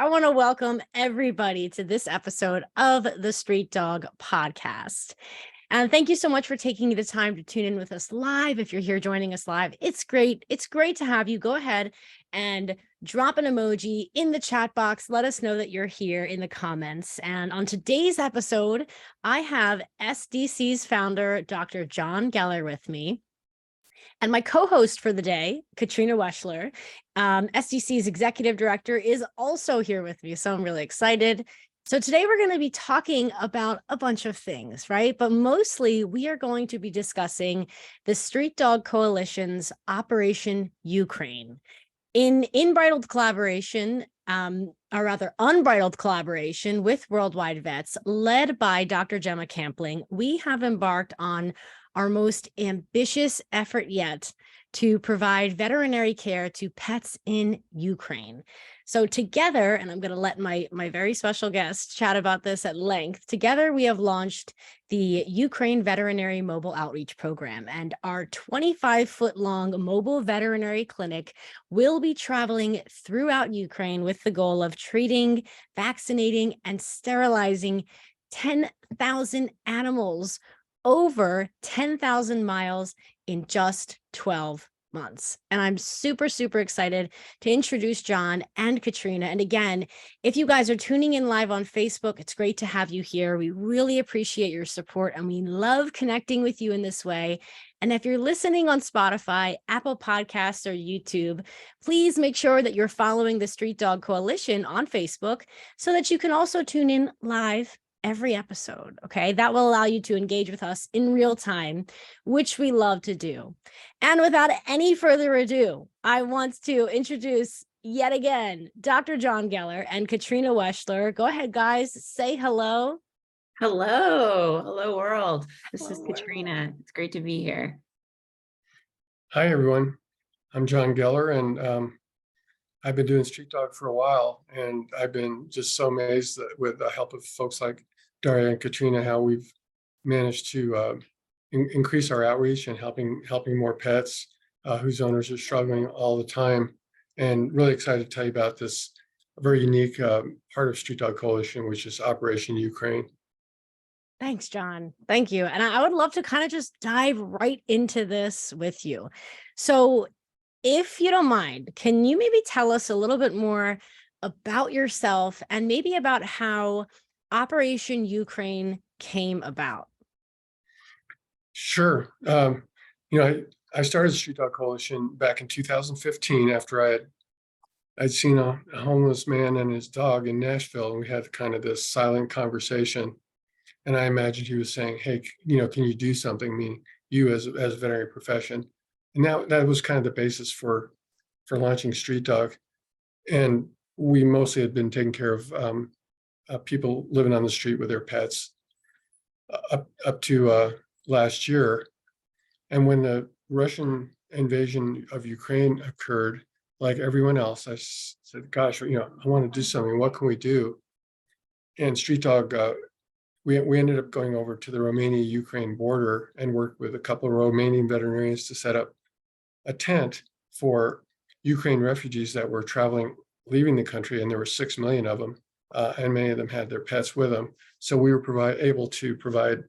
I want to welcome everybody to this episode of the Street Dog Podcast. And thank you so much for taking the time to tune in with us live. If you're here joining us live, it's great. It's great to have you. Go ahead and drop an emoji in the chat box. Let us know that you're here in the comments. And on today's episode, I have SDC's founder, Dr. Jon Geller, with me. And my co-host for the day, Katrina Weschler, SDC's executive director, is also here with me. So I'm really excited. So today we're going to be talking about a bunch of things, right? But mostly we are going to be discussing the Street Dog Coalition's Operation Ukraine. In unbridled collaboration with Worldwide Vets, led by Dr. Gemma Campling, we have embarked on our most ambitious effort yet to provide veterinary care to pets in Ukraine. So together, and I'm going to let my very special guest chat about this at length, together we have launched the Ukraine Veterinary Mobile Outreach Program, and our 25-foot-long mobile veterinary clinic will be traveling throughout Ukraine with the goal of treating, vaccinating, and sterilizing 10,000 animals over 10,000 miles in just 12 months. And I'm super, super excited to introduce Jon and Katrina. And again, if you guys are tuning in live on Facebook, it's great to have you here. We really appreciate your support and we love connecting with you in this way. And if you're listening on Spotify, Apple Podcasts, or YouTube, please make sure that you're following the Street Dog Coalition on Facebook so that you can also tune in live every episode, okay? That will allow you to engage with us in real time, which we love to do. And without any further ado, I want to introduce yet again Dr. Jon Geller and Katrina Weschler. Go ahead, guys, say hello. Hello world. This is Katrina. It's great to be here. Hi, everyone. I'm Jon Geller, and I've been doing Street Dog for a while, and I've been just so amazed that with the help of folks like Daria and Katrina, how we've managed to increase our outreach and helping more pets whose owners are struggling all the time. And really excited to tell you about this very unique part of Street Dog Coalition, which is Operation Ukraine. Thanks, Jon. Thank you. And I would love to kind of just dive right into this with you. So if you don't mind, can you maybe tell us a little bit more about yourself and maybe about how Operation Ukraine came about? Sure. I started Street Dog Coalition back in 2015 after I'd seen a homeless man and his dog in Nashville, and we had kind of this silent conversation. And I imagined he was saying, "Hey, can you do something?" Meaning you as a veterinary profession. And that was kind of the basis for launching Street Dog. And we mostly had been taking care of people living on the street with their pets up to last year. And when the Russian invasion of Ukraine occurred, like everyone else, I said, "Gosh, I want to do something. What can we do?" And Street Dog, we ended up going over to the Romania-Ukraine border and worked with a couple of Romanian veterinarians to set up a tent for Ukraine refugees that were leaving the country, and there were 6 million of them, and many of them had their pets with them. So we were able to provide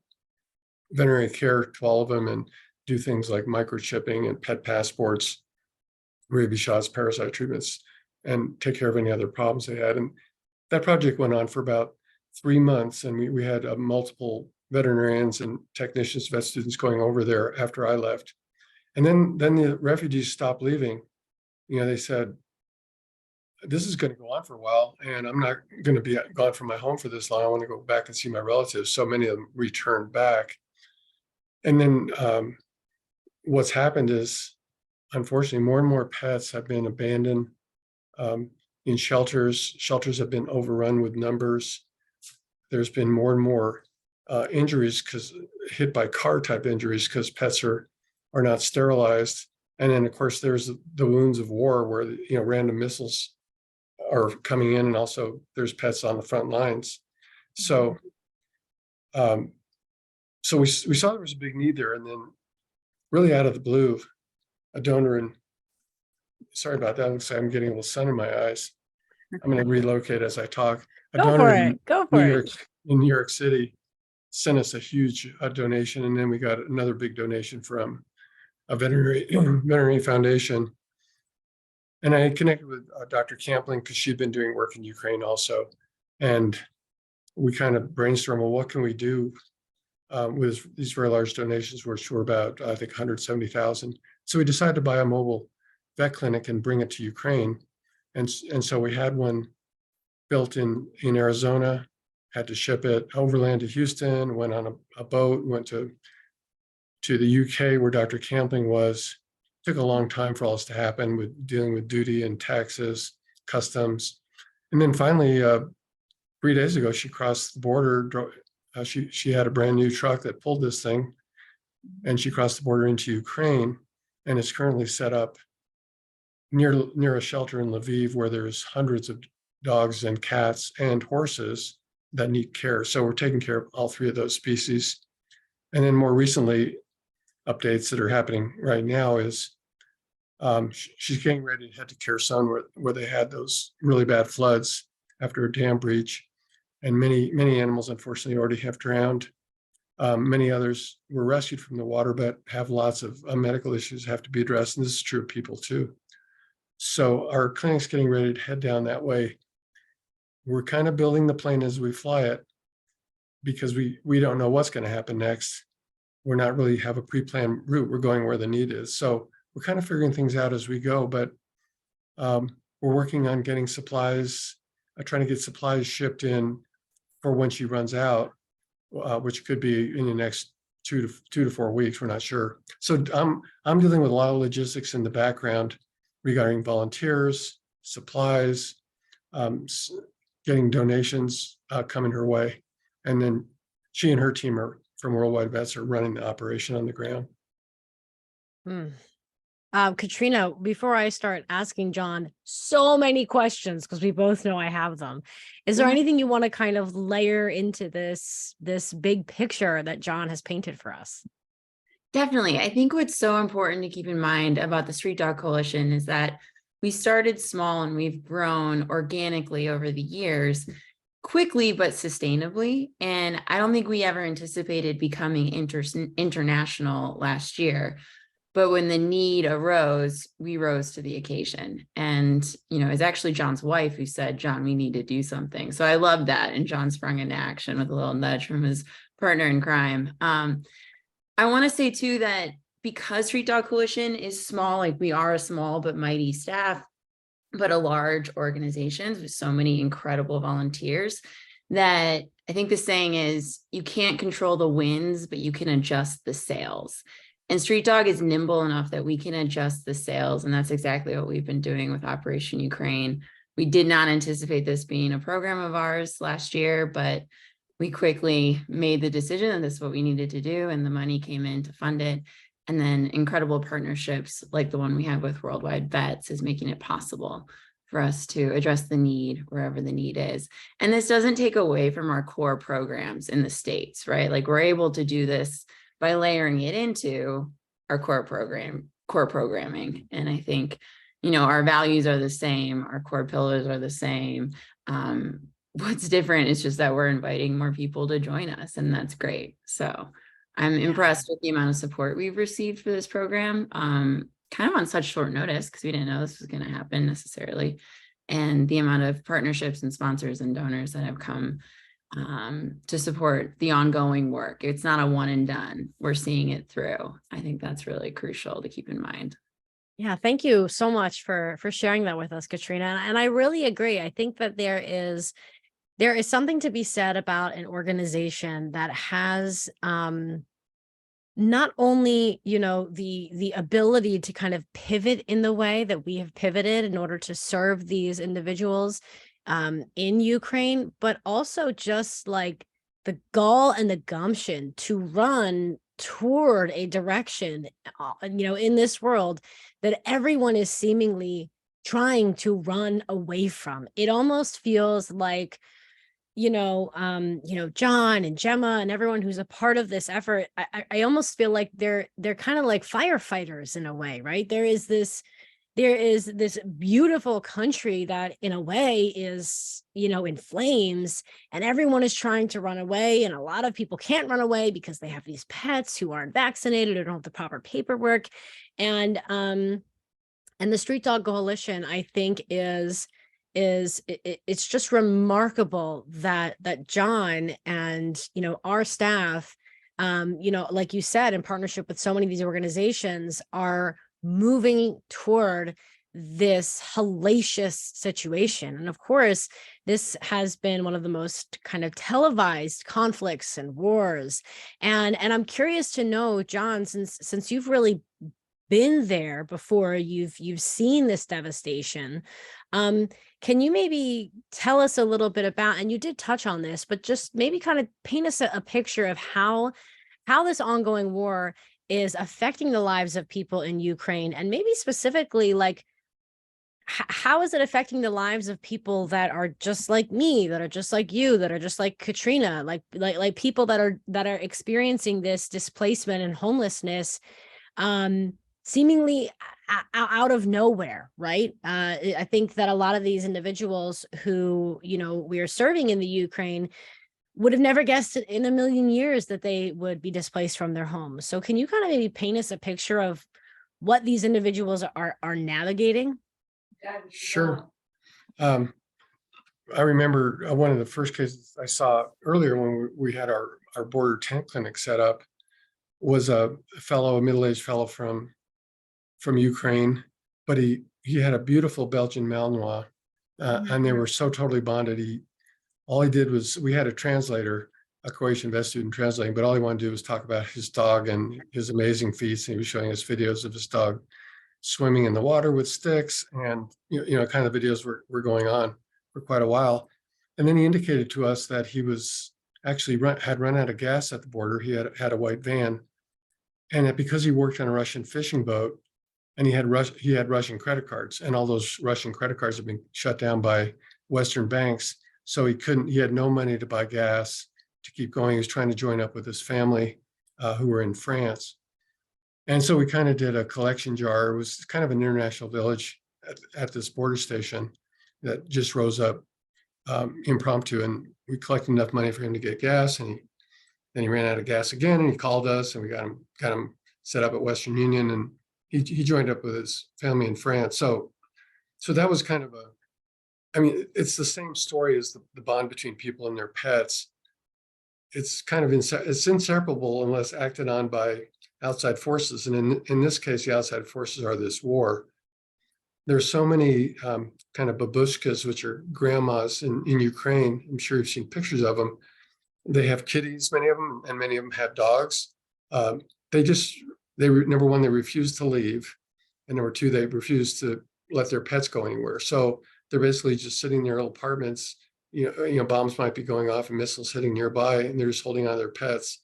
veterinary care to all of them and do things like microchipping and pet passports, rabies shots, parasite treatments, and take care of any other problems they had. And that project went on for about 3 months, and we had multiple veterinarians and technicians, vet students going over there after I left. And then the refugees stopped leaving. They said, "This is going to go on for a while, and I'm not going to be gone from my home for this long. I want to go back and see my relatives." So many of them returned back. And then what's happened is, unfortunately, more and more pets have been abandoned in shelters. Shelters have been overrun with numbers. There's been more and more injuries hit by car type injuries because pets are not sterilized. And then, of course, there's the wounds of war where random missiles are coming in, and also there's pets on the front lines. So we saw there was a big need there, and then really out of the blue, a donor, and sorry about that, looks like I'm getting a little sun in my eyes. I'm going to relocate as I talk. A Go donor for in it. Go New for York, it. in New York City sent us a huge donation, and then we got another big donation from a veterinary foundation. And I connected with Dr. Campling because she'd been doing work in Ukraine also, and we kind of brainstormed, well, what can we do with these very large donations, which were about, I think, 170,000. So we decided to buy a mobile vet clinic and bring it to Ukraine. And so we had one built in Arizona, had to ship it overland to Houston, went on a boat, went to the UK where Dr. Campling was. Took a long time for all this to happen with dealing with duty and taxes, customs. And then finally, 3 days ago, she crossed the border. She had a brand new truck that pulled this thing, and she crossed the border into Ukraine, and is currently set up near a shelter in Lviv where there's hundreds of dogs and cats and horses that need care. So we're taking care of all three of those species. And then more recently, updates that are happening right now is she's getting ready to head to Kherson where they had those really bad floods after a dam breach. And many animals, unfortunately, already have drowned. Many others were rescued from the water, but have lots of medical issues that have to be addressed. And this is true of people too. So our clinic's getting ready to head down that way. We're kind of building the plane as we fly it because we don't know what's going to happen next. We're not really have a pre-planned route. We're going where the need is. So we're kind of figuring things out as we go, but we're working on getting supplies, trying to get supplies shipped in for when she runs out, which could be in the next 2 to 4 weeks. We're not sure. So I'm dealing with a lot of logistics in the background regarding volunteers, supplies, getting donations coming her way, and then she and her team from Worldwide Vets are running the operation on the ground. Katrina, before I start asking Jon so many questions, because we both know I have them, is there anything you want to kind of layer into this big picture that Jon has painted for us? Definitely. I think what's so important to keep in mind about the Street Dog Coalition is that we started small and we've grown organically over the years, quickly but sustainably. And I don't think we ever anticipated becoming international last year. But when the need arose, we rose to the occasion. And, it's actually Jon's wife who said, Jon, we need to do something. So I love that. And Jon sprung into action with a little nudge from his partner in crime. I want to say, too, that because Street Dog Coalition is small, like we are a small but mighty staff, but a large organization with so many incredible volunteers, that I think the saying is you can't control the winds, but you can adjust the sails. And Street Dog is nimble enough that we can adjust the sails. And that's exactly what we've been doing with Operation Ukraine. We did not anticipate this being a program of ours last year, but we quickly made the decision that this is what we needed to do. And the money came in to fund it. And then incredible partnerships like the one we have with Worldwide Vets is making it possible for us to address the need wherever the need is. And this doesn't take away from our core programs in the States, right? Like we're able to do this by layering it into our core programming. And I think, our values are the same, our core pillars are the same. What's different is just that we're inviting more people to join us, and that's great. So I'm impressed with the amount of support we've received for this program, kind of on such short notice because we didn't know this was going to happen necessarily, and the amount of partnerships and sponsors and donors that have come to support the ongoing work. It's not a one and done. We're seeing it through. I think that's really crucial to keep in mind. Yeah, thank you so much for sharing that with us, Katrina. And I really agree. I think that there is something to be said about an organization that has not only, the ability to kind of pivot in the way that we have pivoted in order to serve these individuals in Ukraine, but also just like the gall and the gumption to run toward a direction, in this world that everyone is seemingly trying to run away from. It almost feels like, Jon and Gemma and everyone who's a part of this effort, I almost feel like they're kind of like firefighters in a way, right? There is this there is this beautiful country that in a way is, in flames, and everyone is trying to run away. And a lot of people can't run away because they have these pets who aren't vaccinated or don't have the proper paperwork. And the Street Dog Coalition, I think, it's just remarkable that Jon and, our staff, like you said, in partnership with so many of these organizations, are moving toward this hellacious situation. And of course, this has been one of the most kind of televised conflicts and wars. And I'm curious to know, Jon, since you've really been there before, you've seen this devastation. Can you maybe tell us a little bit about, and you did touch on this, but just maybe kind of paint us a picture of how this ongoing war is affecting the lives of people in Ukraine, and maybe specifically, like, how is it affecting the lives of people that are just like me, that are just like you, that are just like Katrina, like people that are experiencing this displacement and homelessness, seemingly out of nowhere, right? I think that a lot of these individuals who, we are serving in the Ukraine would have never guessed in a million years that they would be displaced from their homes. So can you kind of maybe paint us a picture of what these individuals are navigating? Sure. I remember one of the first cases I saw earlier when we had our border tent clinic set up was a middle-aged fellow from Ukraine, but he had a beautiful Belgian Malinois, and they were so totally bonded. All he did was, we had a translator, a Croatian vet student translating, but all he wanted to do was talk about his dog and his amazing feats. And he was showing us videos of his dog swimming in the water with sticks, and kind of videos were going on for quite a while. And then he indicated to us that he was actually had run out of gas at the border. He had a white van, and that because he worked on a Russian fishing boat, and he had Russian credit cards, and all those Russian credit cards have been shut down by Western banks. So he had no money to buy gas to keep going. He was trying to join up with his family who were in France. And so we kind of did a collection jar. It was kind of an international village at this border station that just rose up impromptu. And we collected enough money for him to get gas. And then he ran out of gas again, and he called us, and we got him set up at Western Union, and he joined up with his family in France. So that was kind of it's the same story as the bond between people and their pets. It's kind of it's inseparable unless acted on by outside forces. And in this case, the outside forces are this war. There's so many kind of babushkas, which are grandmas in Ukraine. I'm sure you've seen pictures of them. They have kitties, many of them, and many of them have dogs. Number one, they refuse to leave. And number two, they refuse to let their pets go anywhere. So they're basically just sitting in their little apartments. Bombs might be going off and missiles hitting nearby, and they're just holding on to their pets.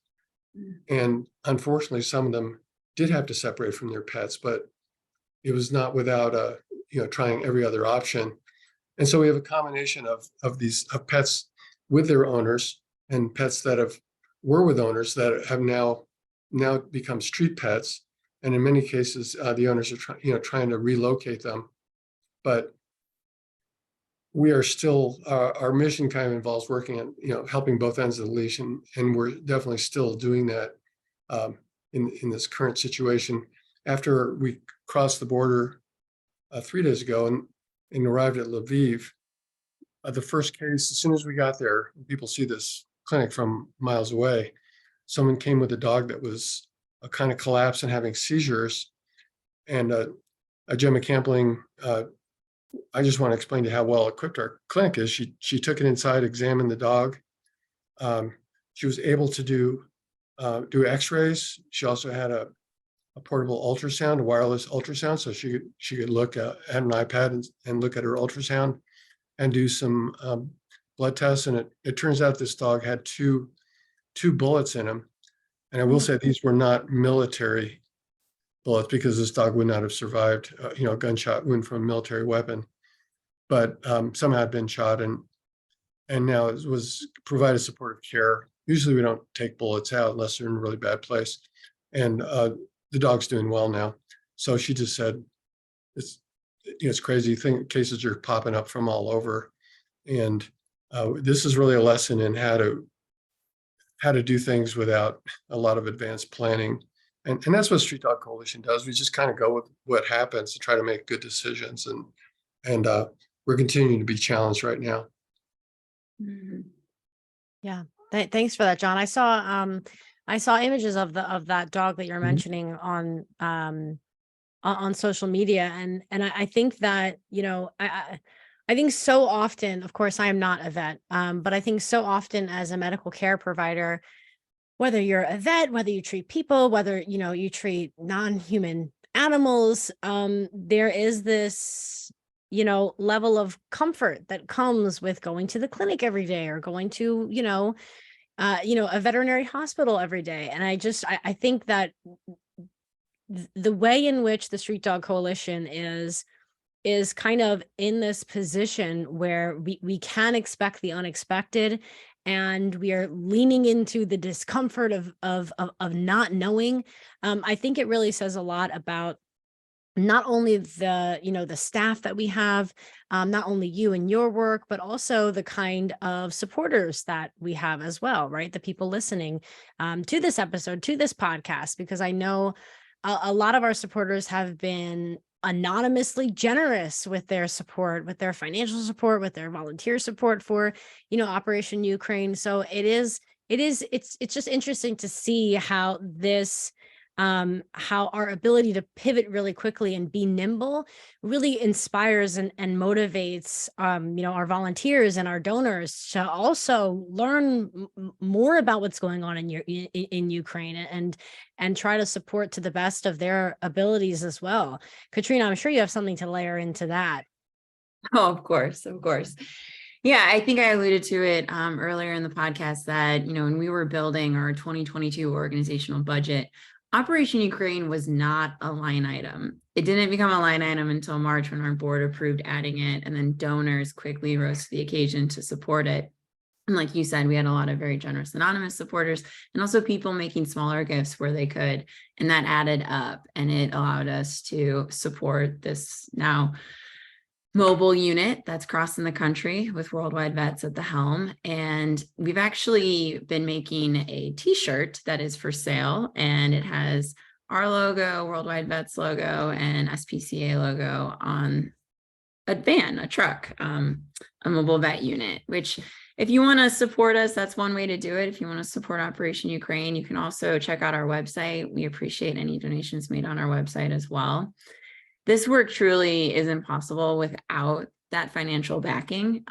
And unfortunately, some of them did have to separate from their pets, but it was not without trying every other option. And so we have a combination of pets with their owners, and pets that were with owners that have now become street pets. And in many cases, the owners are trying to relocate them. But we are still, our mission kind of involves working on, helping both ends of the leash. And we're definitely still doing that in this current situation. After we crossed the border 3 days ago and arrived at Lviv, the first case, as soon as we got there, people see this clinic from miles away. Someone came with a dog that was kind of collapsed and having seizures. And Gemma Campling, I just want to explain to you how well equipped our clinic is. She took it inside, examined the dog. She was able to do X-rays. She also had a portable ultrasound, a wireless ultrasound, so she could look at an iPad and look at her ultrasound and do some blood tests. And it turns out this dog had two bullets in him. And I will say these were not military bullets, because this dog would not have survived, a gunshot wound from a military weapon. But somehow had been shot, and now it was provided supportive care. Usually we don't take bullets out unless they're in a really bad place. And the dog's doing well now. So she just said, it's crazy. Cases are popping up from all over. And this is really a lesson in how to do things without a lot of advanced planning. And that's what Street Dog Coalition does. We just kind of go with what happens to try to make good decisions. And we're continuing to be challenged right now. Mhm. Yeah. Thanks for that, John. I saw images of that dog that you're Mhm. mentioning on social media. And I think that, I think so often, of course, I am not a vet, but I think so often as a medical care provider, whether you're a vet, whether you treat people, whether, you treat non-human animals, there is this, level of comfort that comes with going to the clinic every day or going to, a veterinary hospital every day. And I think that the way in which the Street Dog Coalition is kind of in this position where we can expect the unexpected, and we are leaning into the discomfort of not knowing. I think it really says a lot about not only the staff that we have, not only you and your work, but also the kind of supporters that we have as well, right? The people listening to this episode, to this podcast, because I know a lot of our supporters have been anonymously generous with their support, with their financial support, with their volunteer support for, Operation Ukraine. So it's just interesting to see how how our ability to pivot really quickly and be nimble really inspires and motivates, our volunteers and our donors to also learn more about what's going on in Ukraine, and try to support to the best of their abilities as well. Katrina, I'm sure you have something to layer into that. Oh, of course, of course. Yeah, I think I alluded to it earlier in the podcast that, when we were building our 2022 organizational budget, Operation Ukraine was not a line item. It didn't become a line item until March when our board approved adding it, and then donors quickly rose to the occasion to support it. And like you said, we had a lot of very generous anonymous supporters and also people making smaller gifts where they could. And that added up, and it allowed us to support this now mobile unit that's crossing the country with Worldwide Vets at the helm. And we've actually been making a t-shirt that is for sale, and it has our logo, Worldwide Vets logo, and SPCA logo on a van, a truck, a mobile vet unit, which if you want to support us, that's one way to do it. If you want to support Operation Ukraine, you can also check out our website. We appreciate any donations made on our website as well. This work truly is impossible without that financial backing.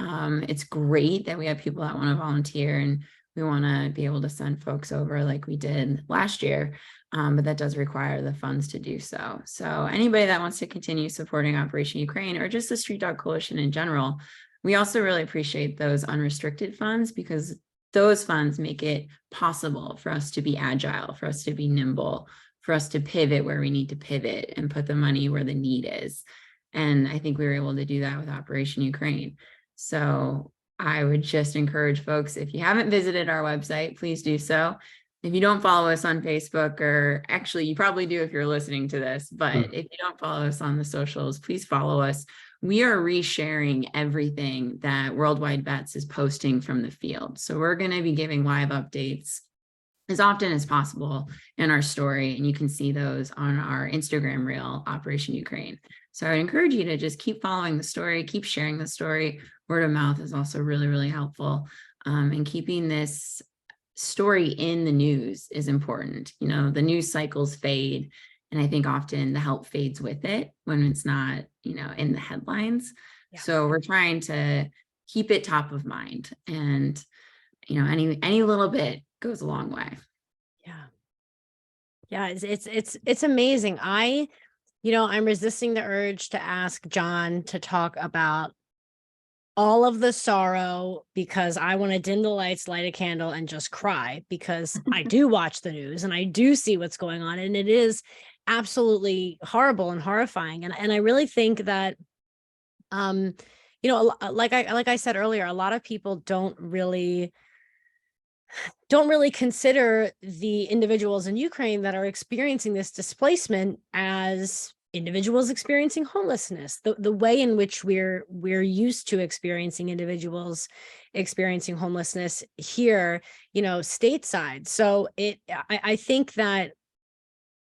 It's great that we have people that want to volunteer, and we want to be able to send folks over like we did last year, but that does require the funds to do so. So anybody that wants to continue supporting Operation Ukraine or just the Street Dog Coalition in general, we also really appreciate those unrestricted funds, because those funds make it possible for us to be agile, for us to be nimble, for us to pivot where we need to pivot and put the money where the need is. And I think we were able to do that with Operation Ukraine. So I would just encourage folks, if you haven't visited our website, please do so. If you don't follow us on Facebook, or actually you probably do if you're listening to this, but if you don't follow us on the socials, please follow us. We are resharing everything that Worldwide Vets is posting from the field. So we're going to be giving live updates as often as possible in our story, and you can see those on our Instagram reel, Operation Ukraine. So I would encourage you to just keep following the story, keep sharing the story. Word of mouth is also really, really helpful. And keeping this story in the news is important. The news cycles fade, and I think often the help fades with it when it's not, in the headlines. Yeah. So we're trying to keep it top of mind, and any little bit goes a long way. Yeah, it's amazing. I'm resisting the urge to ask John to talk about all of the sorrow, because I want to dim the lights, light a candle, and just cry, because I do watch the news and I do see what's going on, and it is absolutely horrible and horrifying. And I really think that, like I said earlier, a lot of people don't really consider the individuals in Ukraine that are experiencing this displacement as individuals experiencing homelessness, the way in which we're used to experiencing individuals experiencing homelessness here, stateside. So I think that,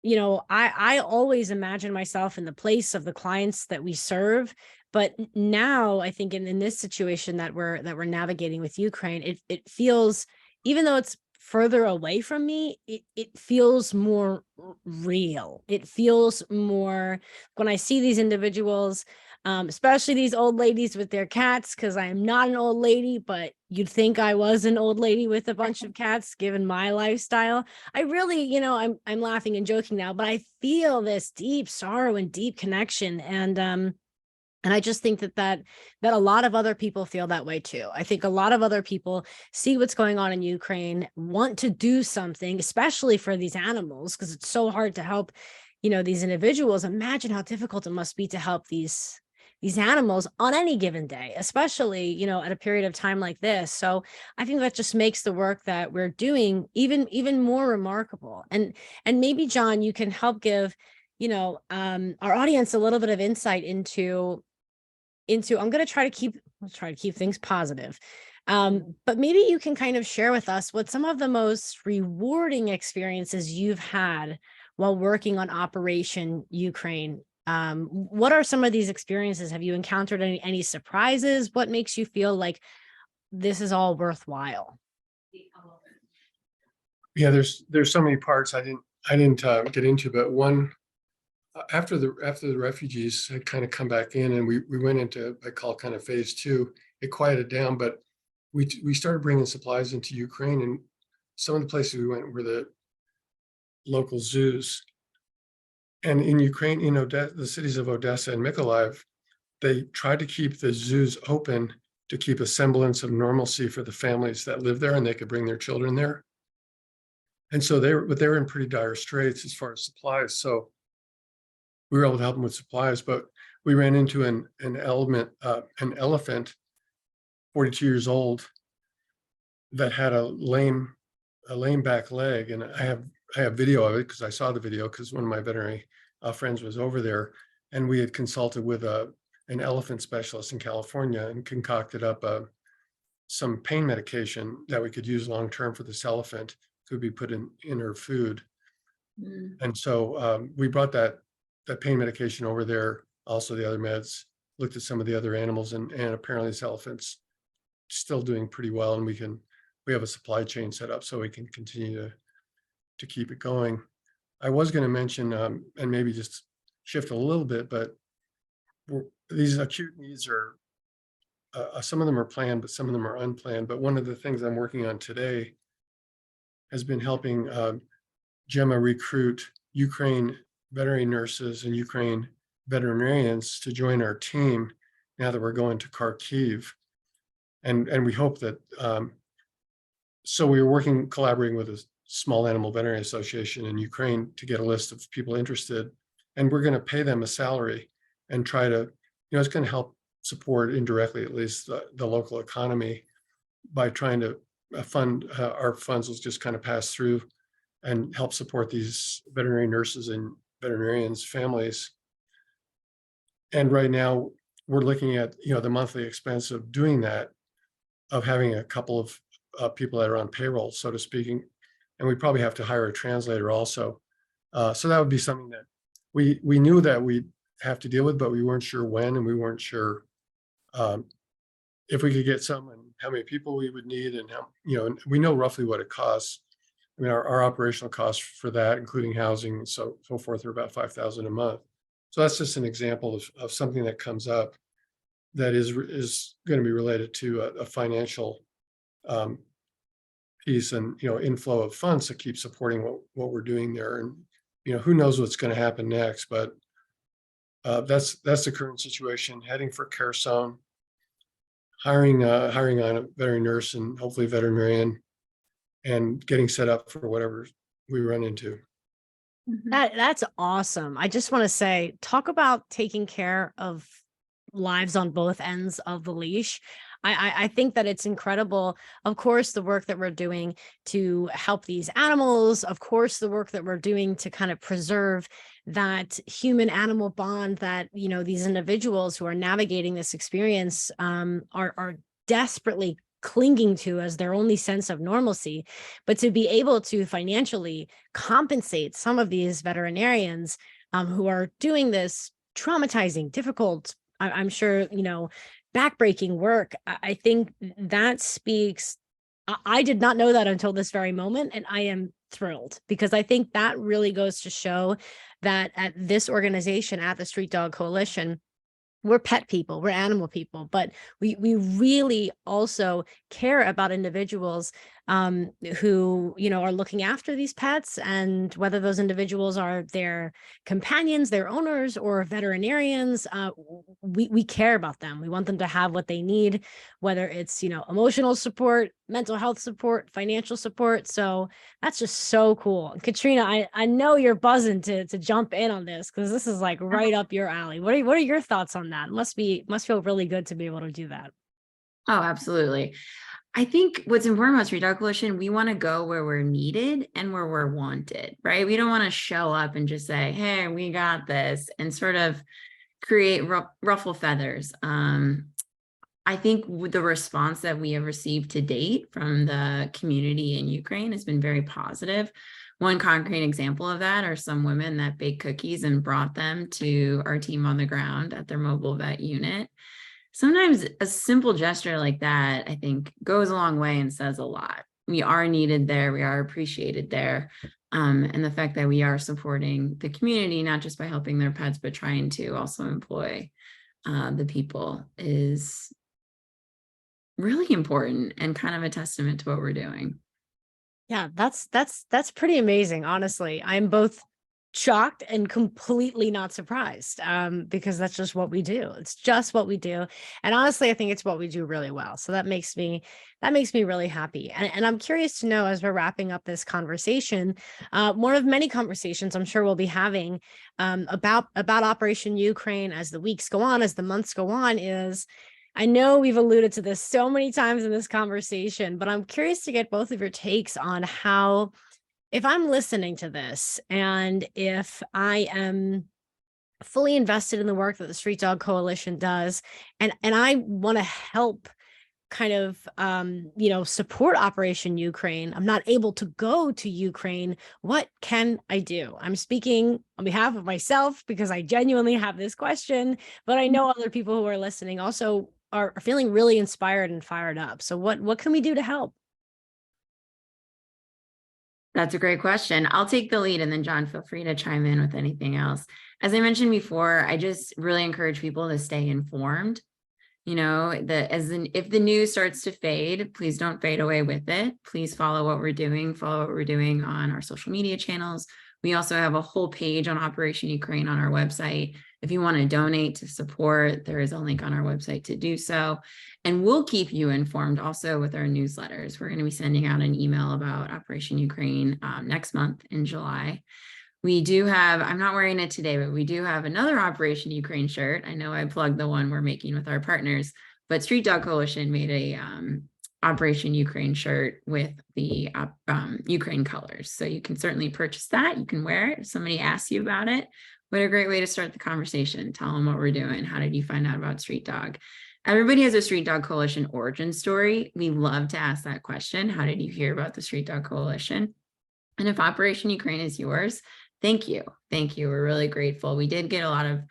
I always imagine myself in the place of the clients that we serve. But now I think in this situation that we're navigating with Ukraine, it feels, even though it's further away from me, it feels more real. It feels more, when I see these individuals, especially these old ladies with their cats, because I am not an old lady, but you'd think I was an old lady with a bunch of cats, given my lifestyle. I really, I'm laughing and joking now, but I feel this deep sorrow and deep connection. And I just think that a lot of other people feel that way too. I think a lot of other people see what's going on in Ukraine, want to do something, especially for these animals, because it's so hard to help, these individuals. Imagine how difficult it must be to help these animals on any given day, especially, at a period of time like this. So I think that just makes the work that we're doing even more remarkable. And maybe, Jon, you can help give, our audience a little bit of insight into I'm going to try to keep things positive. But maybe you can kind of share with us what some of the most rewarding experiences you've had while working on Operation Ukraine. What are some of these experiences? Have you encountered any surprises? What makes you feel like this is all worthwhile? Yeah, there's so many parts I didn't get into, but one, after the refugees had kind of come back in and we went into, I call kind of phase two, it quieted down, but we started bringing supplies into Ukraine, and some of the places we went were the local zoos. And in Ukraine, the cities of Odessa and Mykolaiv, they tried to keep the zoos open to keep a semblance of normalcy for the families that live there, and they could bring their children there. And so they were in pretty dire straits as far as supplies. So we were able to help them with supplies, but we ran into an elephant, 42 years old, that had a lame back leg. And I have video of it because I saw the video, because one of my veterinary friends was over there, and we had consulted with an elephant specialist in California and concocted up some pain medication that we could use long-term for this elephant, could be put in her food. And so we brought that pain medication over there, also the other meds, looked at some of the other animals, and apparently this elephant's still doing pretty well, and we have a supply chain set up so we can continue to keep it going. I was going to mention, and maybe just shift a little bit, but these acute needs are, some of them are planned, but some of them are unplanned. But one of the things I'm working on today has been helping Gemma recruit Ukraine veterinary nurses and Ukraine veterinarians to join our team now that we're going to Kharkiv. And we hope that, so we were collaborating with a small animal veterinary association in Ukraine to get a list of people interested. And we're going to pay them a salary and try to, it's going to help support indirectly, at least the local economy, by trying to fund, our funds will just kind of pass through and help support these veterinary nurses and veterinarians' families. And right now we're looking at, the monthly expense of doing that, of having a couple of people that are on payroll, so to speaking, and we probably have to hire a translator also. So that would be something that we knew that we'd have to deal with, but we weren't sure when, and we weren't sure if we could get some, and how many people we would need, and how, and we know roughly what it costs. I mean, our operational costs for that, including housing and so forth, are about $5,000 a month. So that's just an example of something that comes up that is going to be related to a financial piece, and inflow of funds to keep supporting what we're doing there. And who knows what's going to happen next, but that's the current situation. Heading for Kherson, hiring on a veterinary nurse and hopefully veterinarian, and getting set up for whatever we run into. That's awesome. I just want to say, talk about taking care of lives on both ends of the leash. I think that it's incredible. Of course, the work that we're doing to help these animals, of course, the work that we're doing to kind of preserve that human animal bond that, you know, these individuals who are navigating this experience are desperately clinging to as their only sense of normalcy. But to be able to financially compensate some of these veterinarians who are doing this traumatizing, difficult, I'm sure, you know, backbreaking work, I think that speaks. I did not know that until this very moment, and I am thrilled because I think that really goes to show that at this organization, at the Street Dog Coalition, we're pet people, we're animal people, but we really also care about individuals who, you know, are looking after these pets, and whether those individuals are their companions, their owners, or veterinarians, we care about them. We want them to have what they need, whether it's, you know, emotional support, mental health support, financial support. So that's just so cool. Katrina, I know you're buzzing to jump in on this because this is like right up your alley. What are your thoughts on that? Must feel really good to be able to do that. Oh, absolutely. I think what's important about Street Dog Coalition, we want to go where we're needed and where we're wanted, right? We don't want to show up and just say, hey, we got this, and sort of create ruffle feathers. I think the response that we have received to date from the community in Ukraine has been very positive. One concrete example of that are some women that baked cookies and brought them to our team on the ground at their mobile vet unit. Sometimes a simple gesture like that, I think, goes a long way and says a lot. We are needed there. We are appreciated there. And the fact that we are supporting the community, not just by helping their pets, but trying to also employ the people is really important and kind of a testament to what we're doing. Yeah, that's pretty amazing, honestly. I'm both shocked and completely not surprised because that's just what we do. It's just what we do. And honestly, I think it's what we do really well. So that makes me really happy. And I'm curious to know, as we're wrapping up this conversation, one of many conversations I'm sure we'll be having about Operation Ukraine as the weeks go on, as the months go on, is I know we've alluded to this so many times in this conversation, but I'm curious to get both of your takes on how, if I'm listening to this and if I am fully invested in the work that the Street Dog Coalition does, and I want to help kind of you know, support Operation Ukraine, I'm not able to go to Ukraine, what can I do? I'm speaking on behalf of myself because I genuinely have this question, but I know other people who are listening also are feeling really inspired and fired up. So what can we do to help? That's a great question. I'll take the lead, and then John, feel free to chime in with anything else. As I mentioned before, I just really encourage people to stay informed. You know, if the news starts to fade, please don't fade away with it. Please follow what we're doing, on our social media channels. We also have a whole page on Operation Ukraine on our website. If you want to donate to support, there is a link on our website to do so. And we'll keep you informed also with our newsletters. We're going to be sending out an email about Operation Ukraine next month in July. We do have, I'm not wearing it today, but we do have another Operation Ukraine shirt. I know I plugged the one we're making with our partners, but Street Dog Coalition made a Operation Ukraine shirt with the Ukraine colors. So you can certainly purchase that. You can wear it if somebody asks you about it. What a great way to start the conversation. Tell them what we're doing. How did you find out about Street Dog? Everybody has a Street Dog Coalition origin story. We love to ask that question. How did you hear about the Street Dog Coalition? And if Operation Ukraine is yours, thank you. Thank you. We're really grateful. We did get a lot of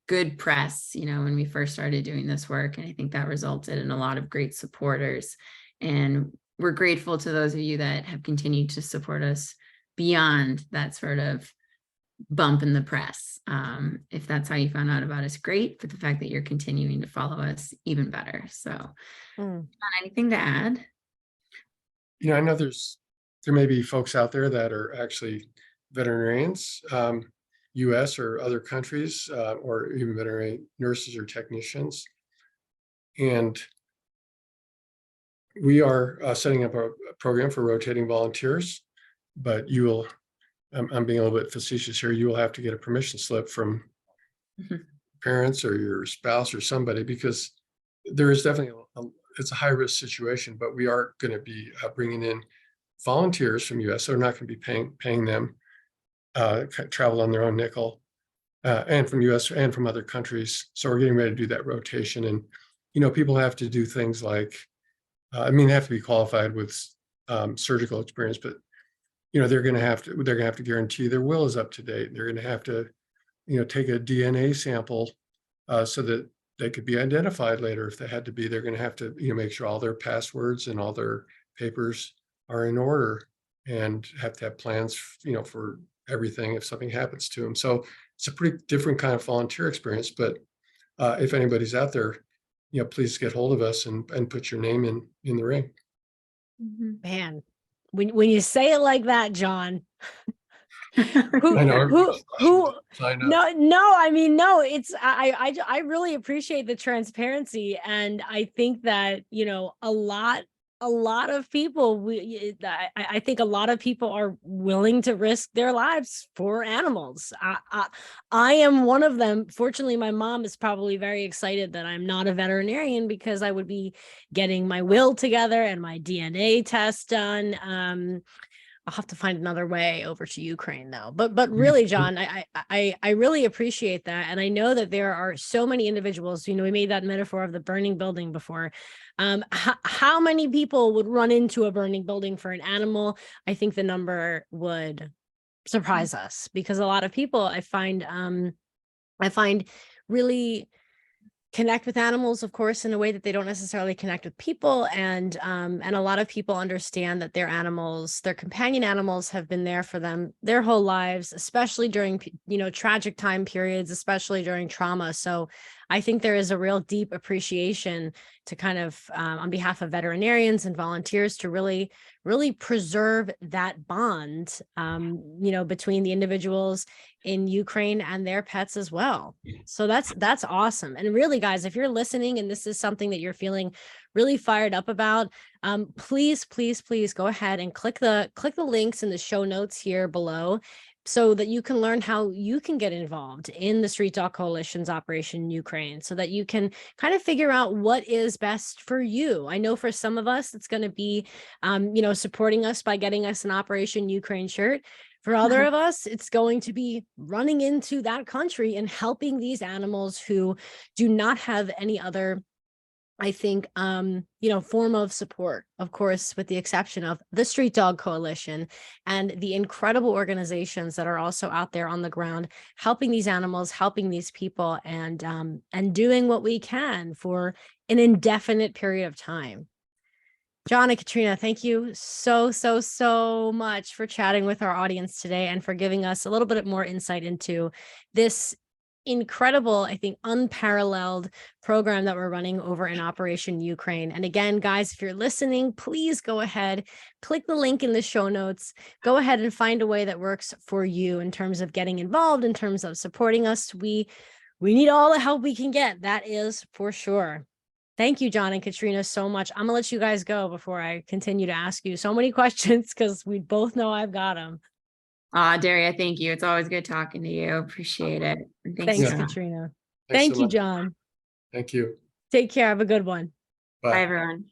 good press, you know, when we first started doing this work. And I think that resulted in a lot of great supporters. And we're grateful to those of you that have continued to support us beyond that sort of bump in the press. If that's how you found out about us, great. But the fact that you're continuing to follow us, even better. So anything to add? You know, I know there may be folks out there that are actually veterinarians, US or other countries, or even veterinary nurses or technicians. And we are setting up a program for rotating volunteers, but you will, I'm being a little bit facetious here, you will have to get a permission slip from parents or your spouse or somebody, because there is definitely it's a high risk situation, but we are going to be bringing in volunteers from US. So we're not going to be paying them travel on their own nickel, and from US and from other countries. So we're getting ready to do that rotation. And, people have to do things like, they have to be qualified with surgical experience, but, they're going to have to guarantee their will is up to date. They're going to have to, take a DNA sample so that they could be identified later if they had to be. They're going to have to, make sure all their passwords and all their papers are in order, and have to have plans, for everything if something happens to them. So it's a pretty different kind of volunteer experience. But if anybody's out there, please get hold of us and put your name in the ring. Man, when you say it like that, Jon, I know. Sign up. no, it's, I really appreciate the transparency. And I think that, a lot of people, I think a lot of people are willing to risk their lives for animals. I am one of them. Fortunately, my mom is probably very excited that I'm not a veterinarian, because I would be getting my will together and my DNA test done. I'll have to find another way over to Ukraine though. But really, Jon, I really appreciate that. And I know that there are so many individuals, we made that metaphor of the burning building before. How many people would run into a burning building for an animal? I think the number would surprise us, because a lot of people I find really connect with animals, of course, in a way that they don't necessarily connect with people. And a lot of people understand that their animals, their companion animals, have been there for them their whole lives, especially during, tragic time periods, especially during trauma. So I think there is a real deep appreciation to kind of, on behalf of veterinarians and volunteers, to really preserve that bond, between the individuals in Ukraine and their pets as well. So that's awesome. And really, guys, if you're listening and this is something that you're feeling really fired up about, please go ahead and click the links in the show notes here below, so that you can learn how you can get involved in the Street Dog Coalition's Operation Ukraine, so that you can kind of figure out what is best for you. I know for some of us, it's going to be, supporting us by getting us an Operation Ukraine shirt. For other of us, it's going to be running into that country and helping these animals who do not have any other, I think, form of support, of course, with the exception of the Street Dog Coalition and the incredible organizations that are also out there on the ground, helping these animals, helping these people, and doing what we can for an indefinite period of time. Jon and Katrina, thank you so much for chatting with our audience today and for giving us a little bit more insight into this incredible, I think, unparalleled program that we're running over in Operation Ukraine. And again, guys, if you're listening, please go ahead, click the link in the show notes, go ahead and find a way that works for you in terms of getting involved, in terms of supporting us. We need all the help we can get. That is for sure. Thank you, Jon and Katrina, so much. I'm gonna let you guys go before I continue to ask you so many questions, because we both know I've got them. Daria, thank you. It's always good talking to you. Appreciate it. And Thanks, Jon. Katrina. Thanks Thank so you, much. Jon. Thank you. Take care. Have a good one. Bye, everyone.